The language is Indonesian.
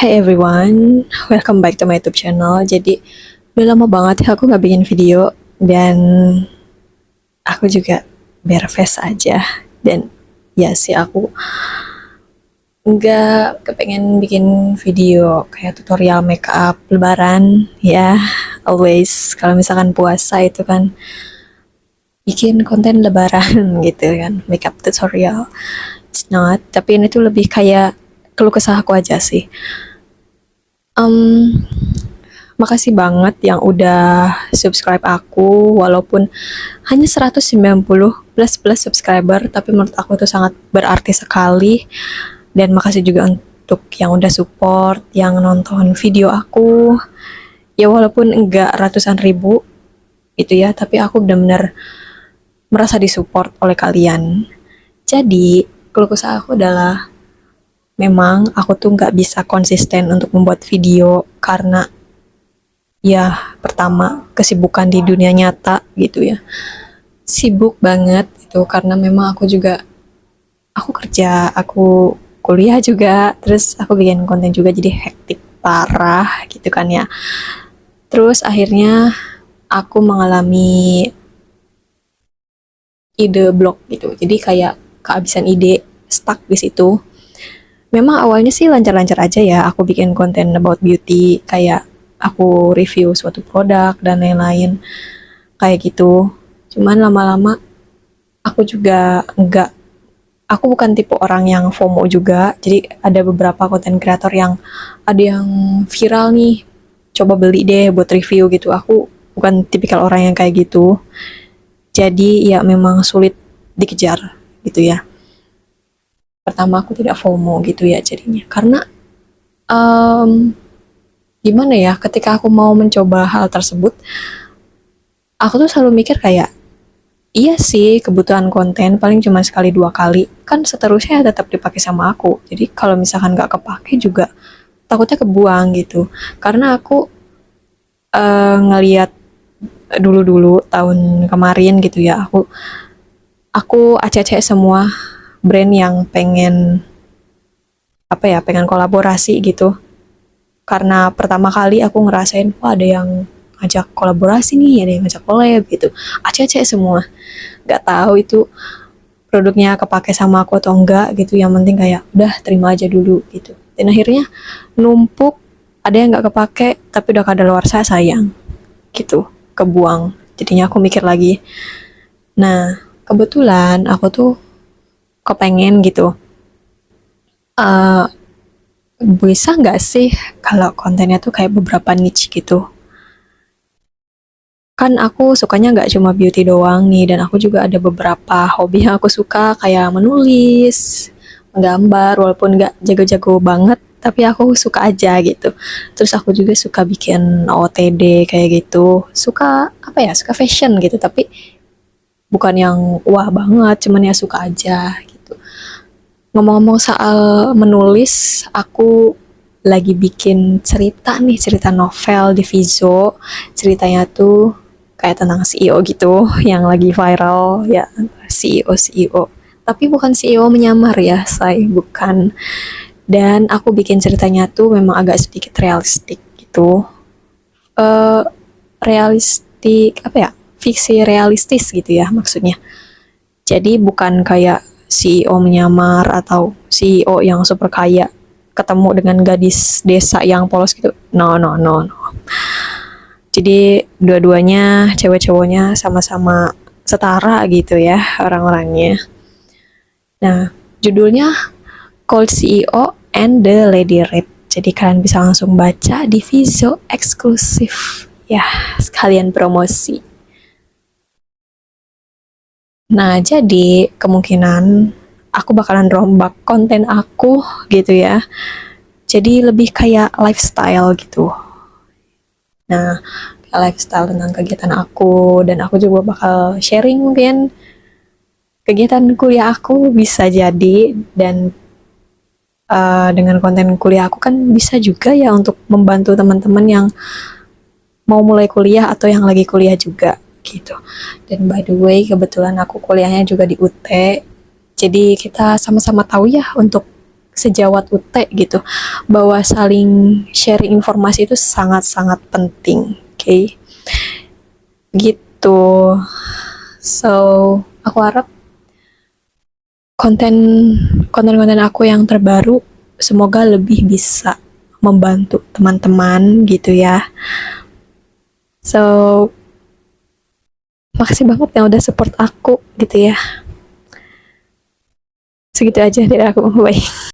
Hey everyone, welcome back to my YouTube channel. Jadi udah lama banget ya aku nggak bikin video dan aku juga bare face aja. Dan ya sih aku nggak kepengen bikin video kayak tutorial makeup lebaran ya. Always kalau misalkan puasa itu kan bikin konten lebaran gitu kan, makeup tutorial. It's not, tapi ini tuh lebih kayak keluh kesah aku aja sih. Um, Makasih banget yang udah subscribe aku walaupun hanya 190 plus subscriber, tapi menurut aku itu sangat berarti sekali. Dan makasih juga untuk yang udah support, yang nonton video aku. Ya walaupun enggak ratusan ribu itu ya, tapi aku benar-benar merasa disupport oleh kalian. Jadi, keluh kesah aku adalah memang aku tuh nggak bisa konsisten untuk membuat video karena ya pertama kesibukan di dunia nyata gitu ya, sibuk banget itu karena memang aku kerja, aku kuliah juga, terus aku bikin konten juga, jadi hektik parah gitu kan ya. Terus akhirnya aku mengalami ide blok gitu, jadi kayak kehabisan ide, stuck di situ. Memang awalnya sih lancar-lancar aja ya, aku bikin konten about beauty, kayak aku review suatu produk dan lain-lain kayak gitu. Cuman lama-lama aku juga aku bukan tipe orang yang FOMO juga. Jadi ada beberapa konten kreator yang ada yang viral nih, coba beli deh buat review gitu. Aku bukan tipikal orang yang kayak gitu. Jadi ya memang sulit dikejar gitu ya. Pertama aku tidak FOMO gitu ya jadinya. Karena um, gimana ya, ketika aku mau mencoba hal tersebut, aku tuh selalu mikir kayak, iya sih kebutuhan konten paling cuma sekali dua kali, kan seterusnya tetap dipakai sama aku. Jadi kalau misalkan nggak kepake juga takutnya kebuang gitu. Karena aku ngeliat dulu-dulu tahun kemarin gitu ya, aku acc semua brand yang pengen pengen kolaborasi gitu. Karena pertama kali aku ngerasain, wah ada yang ngajak kolaborasi nih, ada yang ngajak collab gitu. Acc semua. Gak tahu itu produknya kepake sama aku atau enggak gitu. Yang penting kayak udah terima aja dulu gitu. Dan akhirnya numpuk, ada yang nggak kepake tapi udah kadaluarsa, sayang gitu, kebuang. Jadinya aku mikir lagi. Nah, kebetulan aku tuh kepengen gitu, eh bisa nggak sih kalau kontennya tuh kayak beberapa niche gitu. Kan aku sukanya nggak cuma beauty doang nih, dan aku juga ada beberapa hobi yang aku suka, kayak menulis, menggambar, walaupun nggak jago-jago banget, tapi aku suka aja gitu. Terus aku juga suka bikin OOTD kayak gitu, suka suka fashion gitu, tapi bukan yang wah banget, cuman ya suka aja gitu. Ngomong-ngomong soal menulis, aku lagi bikin cerita novel di Vizo. Ceritanya tuh kayak tentang CEO gitu yang lagi viral ya, CEO. Tapi bukan CEO menyamar ya, saya bukan. Dan aku bikin ceritanya tuh memang agak sedikit realistik gitu. Eh Realistik Fiksi realistis gitu ya maksudnya. Jadi bukan kayak CEO menyamar atau CEO yang super kaya ketemu dengan gadis desa yang polos gitu. No, no, no, no. Jadi dua-duanya, cewek cowoknya sama-sama setara gitu ya orang-orangnya. Nah, judulnya Cold CEO and the Lady Red. Jadi kalian bisa langsung baca di Vizo eksklusif. Ya, sekalian promosi. Nah, jadi kemungkinan aku bakalan rombak konten aku gitu ya. Jadi lebih kayak lifestyle gitu. Nah, lifestyle tentang kegiatan aku, dan aku juga bakal sharing mungkin kegiatan kuliah aku bisa jadi. Dan dengan konten kuliah aku kan bisa juga ya untuk membantu teman-teman yang mau mulai kuliah atau yang lagi kuliah juga gitu. Dan by the way, kebetulan aku kuliahnya juga di UT, jadi kita sama-sama tahu ya untuk sejawat UT gitu, bahwa saling sharing informasi itu sangat-sangat penting. Oke, gitu. So, aku harap konten konten aku yang terbaru semoga lebih bisa membantu teman-teman gitu ya. So, makasih banget yang udah support aku gitu ya. Segitu aja dari aku. Bye.